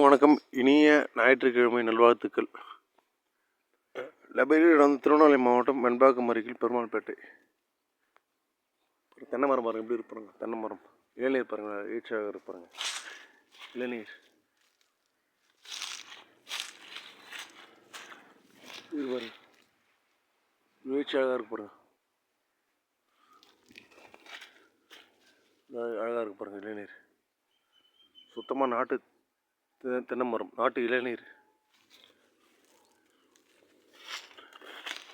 அனைவருக்கும் வணக்கம். இனிய ஞாயிற்றுக்கிழமை நல்வாழ்த்துக்கள். லபேரியிடம் திருவண்ணாமலை மாவட்டம் வெண்பாக்கம் அருகில் பெருமாள்பேட்டை. தென்னை மரம் பாருங்கள், எப்படி இருப்பாருங்க. தென்னை மரம், இளநீர் பாருங்கள், ஈட்சியாக இருப்பாருங்க. இளநீர் இது பாருங்க, ஈட்சியாக இருப்பாருங்க. அழகாக இருக்கு பாருங்க. இளநீர் சுத்தமாக நாட்டு தென்னை மரம், நாட்டு இளநீர்.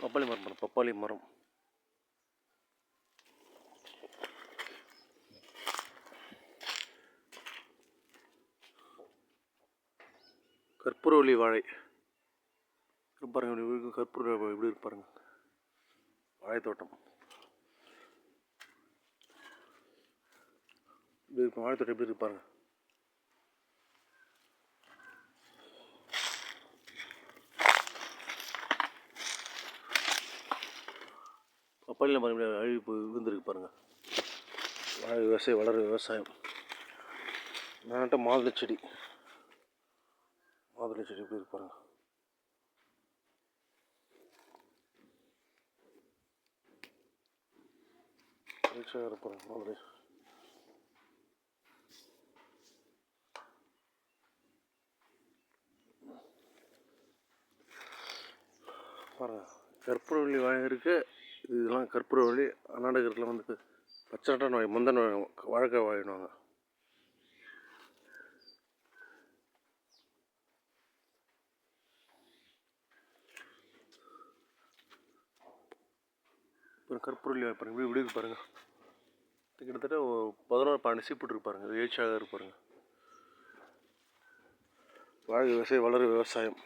பப்பாளி மரம் பாருங்க, பப்பாளி மரம். கற்பூரவள்ளி வாழை பாருங்க, கற்பூர எப்படி இருப்பாருங்க. வாழைத்தோட்டம் இப்படி இருக்கும். வாழைத்தோட்டம் எப்படி இருப்பாருங்க. பப்பாளியில் பாருங்க, அழிவு விழுந்துருக்கு பாருங்க. வாழை விவசாயம், வளர விவசாயம். நான்ட்ட மாதுளை செடி எப்படி இருப்பாருங்க. இருப்பாருங்க மாதுளை. பாருங்க, கற்பூரவள்ளி வாழை இருக்குது. இதெல்லாம் கற்பூரவள்ளி. கர்நாடகத்தில் வந்து பச்சை நோய், முந்தன வாழைக்காய் வாங்கிடுவாங்க. இப்போ கற்பூரவள்ளி பாருங்க, இப்படி இருக்கு பாருங்க. கிட்டத்தட்ட 11-12 சீப்பு இருப்பாருங்க. எழுச்சியாக இருப்பாருங்க. வாழை விவசாயம், வளர விவசாயம்.